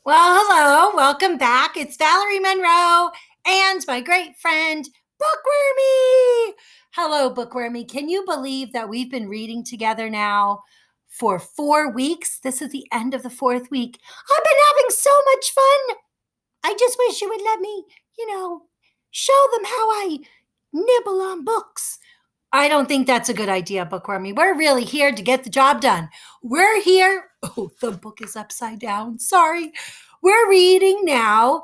Well, hello, welcome back. It's Valerie Monroe and my great friend, Bookwormy. Hello, Bookwormy. Can you believe that we've been reading together now for 4 weeks? This is the end of the fourth week. I've been having so much fun. I just wish you would let me, show them how I nibble on books. I don't think that's a good idea, Bookwormy. We're really here to get the job done. We're here. Oh, the book is upside down. Sorry. We're reading now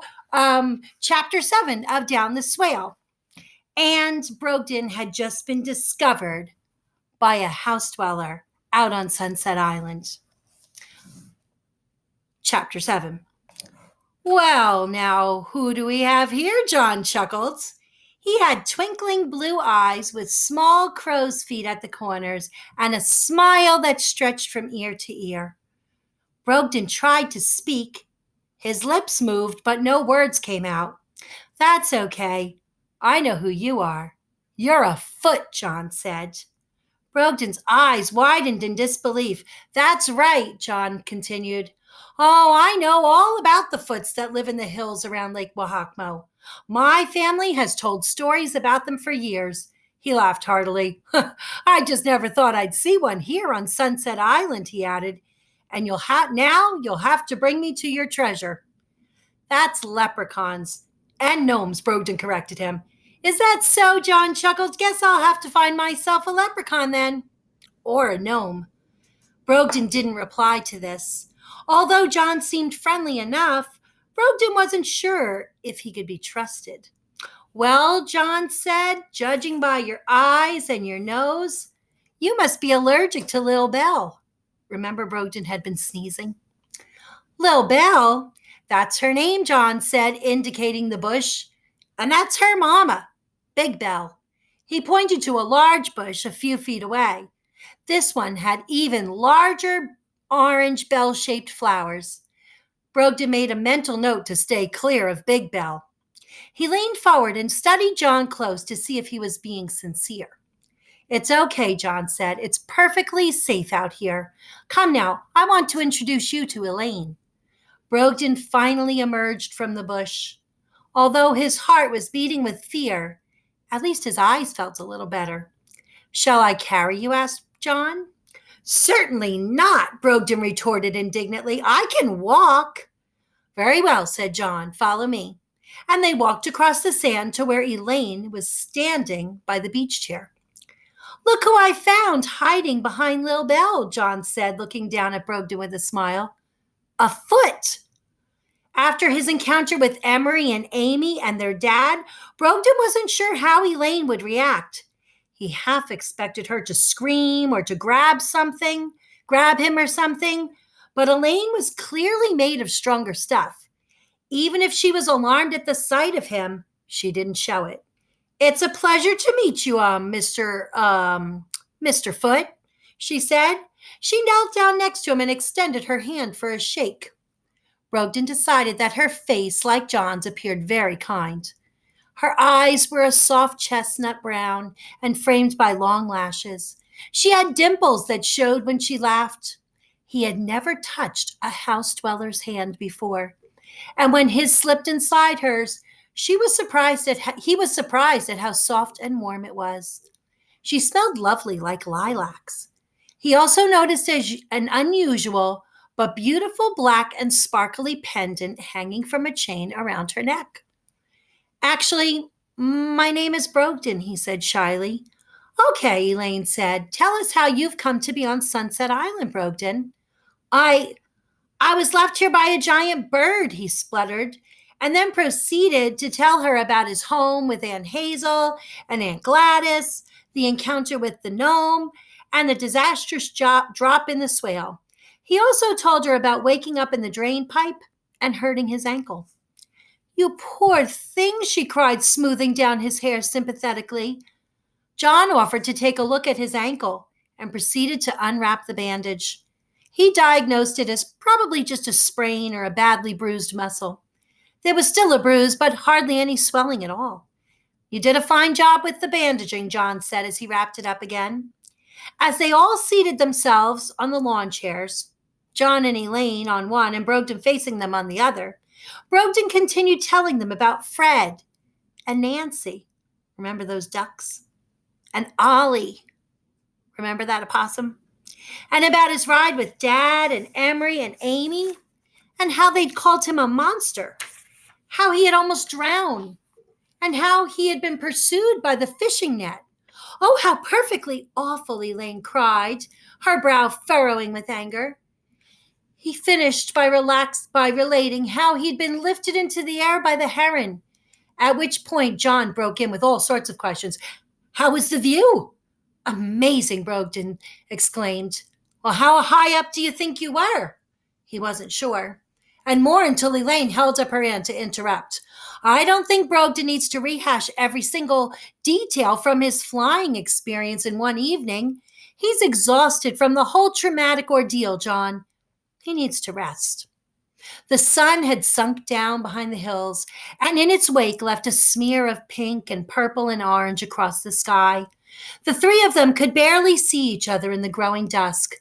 chapter 7 of Down the Swale. And Brogden had just been discovered by a house dweller out on Sunset Island. Chapter 7. Well, now, who do we have here? John chuckled. He had twinkling blue eyes with small crow's feet at the corners and a smile that stretched from ear to ear. Brogden tried to speak. His lips moved, but no words came out. That's okay. I know who you are. You're a foot, John said. Brogden's eyes widened in disbelief. That's right, John continued. Oh, I know all about the foots that live in the hills around Lake Wahakmo. My family has told stories about them for years. He laughed heartily. I just never thought I'd see one here on Sunset Island, he added. And you'll have to bring me to your treasure. That's leprechauns and gnomes, Brogden corrected him. Is that so? John chuckled. Guess I'll have to find myself a leprechaun then. Or a gnome. Brogden didn't reply to this. Although John seemed friendly enough, Brogden wasn't sure if he could be trusted. Well, John said, judging by your eyes and your nose, you must be allergic to Lil Bell. Remember, Brogden had been sneezing. Lil Bell? That's her name, John said, indicating the bush. And that's her mama, Big Bell. He pointed to a large bush a few feet away. This one had even larger orange bell-shaped flowers. Brogden made a mental note to stay clear of Big Bell. He leaned forward and studied John close to see if he was being sincere. It's okay, John said. It's perfectly safe out here. Come now, I want to introduce you to Elaine. Brogden finally emerged from the bush. Although his heart was beating with fear, at least his eyes felt a little better. Shall I carry you? Asked John. Certainly not, Brogden retorted indignantly. I can walk. Very well, said John. Follow me. And they walked across the sand to where Elaine was standing by the beach chair. Look who I found hiding behind Lil Bell, John said, looking down at Brogden with a smile. A foot. After his encounter with Emery and Amy and their dad, Brogden wasn't sure how Elaine would react. He half expected her to scream or to grab him or something, but Elaine was clearly made of stronger stuff. Even if she was alarmed at the sight of him, she didn't show it. It's a pleasure to meet you, Mr. Foot, she said. She knelt down next to him and extended her hand for a shake. Brogden decided that her face, like John's, appeared very kind. Her eyes were a soft chestnut brown and framed by long lashes. She had dimples that showed when she laughed. He had never touched a house dweller's hand before, and when his slipped inside hers, he was surprised at how soft and warm it was. She smelled lovely, like lilacs. He also noticed an unusual but beautiful black and sparkly pendant hanging from a chain around her neck. Actually, my name is Brogden, he said shyly. Okay, Elaine said. Tell us how you've come to be on Sunset Island, Brogden. I was left here by a giant bird, he spluttered, and then proceeded to tell her about his home with Aunt Hazel and Aunt Gladys, the encounter with the gnome, and the disastrous drop in the swale. He also told her about waking up in the drain pipe and hurting his ankle. You poor thing, she cried, smoothing down his hair sympathetically. John offered to take a look at his ankle and proceeded to unwrap the bandage. He diagnosed it as probably just a sprain or a badly bruised muscle. There was still a bruise, but hardly any swelling at all. You did a fine job with the bandaging, John said as he wrapped it up again. As they all seated themselves on the lawn chairs, John and Elaine on one and Brogden facing them on the other, Brogden continued telling them about Fred and Nancy. Remember those ducks? And Ollie. Remember that opossum? And about his ride with Dad and Emery and Amy, and how they'd called him a monster, how he had almost drowned, and how he had been pursued by the fishing net. Oh, how perfectly awful, Elaine cried, her brow furrowing with anger. He finished by relating how he'd been lifted into the air by the heron, at which point John broke in with all sorts of questions. How was the view? Amazing, Brogden exclaimed. Well, how high up do you think you were? He wasn't sure. And more until Elaine held up her hand to interrupt. I don't think Brogden needs to rehash every single detail from his flying experience in one evening. He's exhausted from the whole traumatic ordeal, John. He needs to rest. The sun had sunk down behind the hills, and in its wake left a smear of pink and purple and orange across the sky. The three of them could barely see each other in the growing dusk.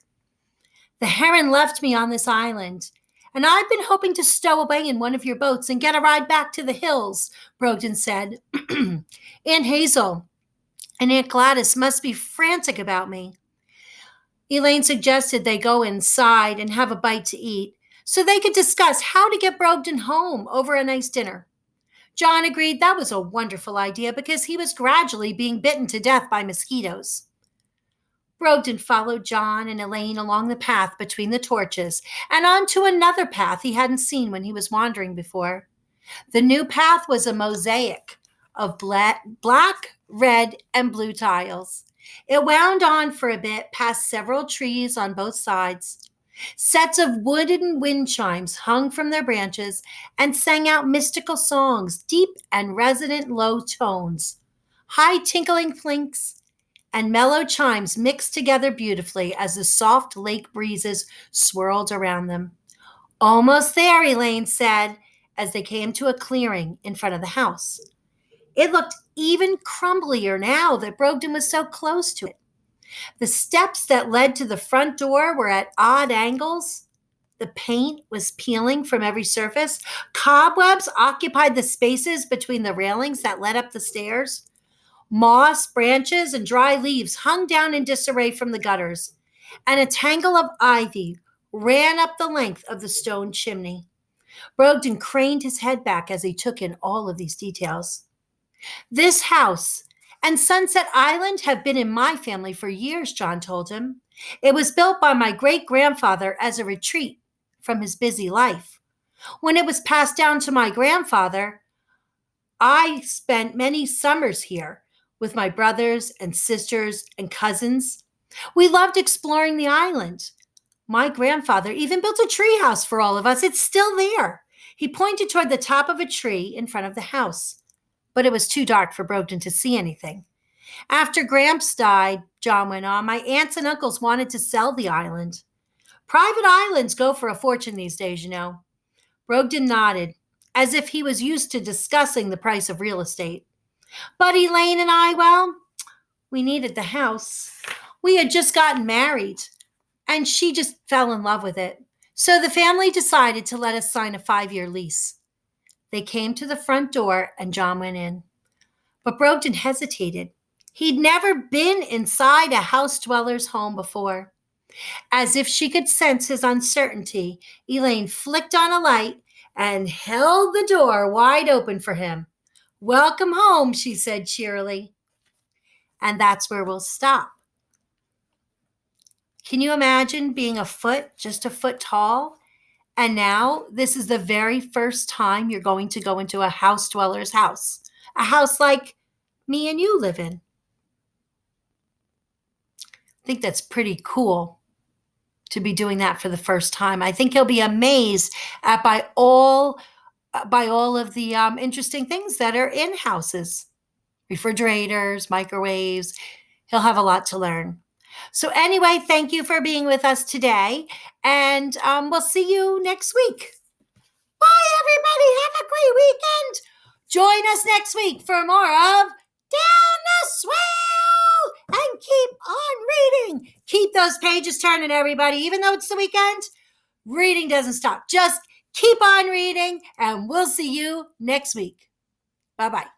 The heron left me on this island, and I've been hoping to stow away in one of your boats and get a ride back to the hills, Brogden said. Aunt Hazel and Aunt Gladys must be frantic about me. Elaine suggested they go inside and have a bite to eat, so they could discuss how to get Brogden home over a nice dinner. John agreed that was a wonderful idea because he was gradually being bitten to death by mosquitoes. Brogden followed John and Elaine along the path between the torches and onto another path he hadn't seen when he was wandering before. The new path was a mosaic of black, red, and blue tiles. It wound on for a bit past several trees on both sides. Sets of wooden wind chimes hung from their branches and sang out mystical songs, deep and resonant low tones. High tinkling plinks and mellow chimes mixed together beautifully as the soft lake breezes swirled around them. Almost there, Elaine said, as they came to a clearing in front of the house. It looked even crumblier now that Brogden was so close to it. The steps that led to the front door were at odd angles. The paint was peeling from every surface. Cobwebs occupied the spaces between the railings that led up the stairs. Moss, branches, and dry leaves hung down in disarray from the gutters, and a tangle of ivy ran up the length of the stone chimney. Brogden craned his head back as he took in all of these details. This house and Sunset Island have been in my family for years, John told him. It was built by my great-grandfather as a retreat from his busy life. When it was passed down to my grandfather, I spent many summers here with my brothers and sisters and cousins. We loved exploring the island. My grandfather even built a tree house for all of us. It's still there. He pointed toward the top of a tree in front of the house, but it was too dark for Brogden to see anything. After Gramps died, John went on, my aunts and uncles wanted to sell the island. Private islands go for a fortune these days, you know. Brogden nodded, as if he was used to discussing the price of real estate. But Elaine and I, well, we needed the house. We had just gotten married, and she just fell in love with it. So the family decided to let us sign a 5-year lease. They came to the front door, and John went in. But Brogden hesitated. He'd never been inside a house dweller's home before. As if she could sense his uncertainty, Elaine flicked on a light and held the door wide open for him. Welcome home, she said cheerily. And that's where we'll stop. Can you imagine being just a foot tall? And now this is the very first time you're going to go into a house dweller's house, a house like me and you live in. I think that's pretty cool to be doing that for the first time. I think he'll be amazed by all of the interesting things that are in houses, refrigerators, microwaves. He'll have a lot to learn. So anyway, thank you for being with us today, and we'll see you next week. Bye, everybody. Have a great weekend. Join us next week for more of Down the Swale, and keep on reading. Keep those pages turning, everybody. Even though it's the weekend, reading doesn't stop. Just keep on reading, and we'll see you next week. Bye-bye.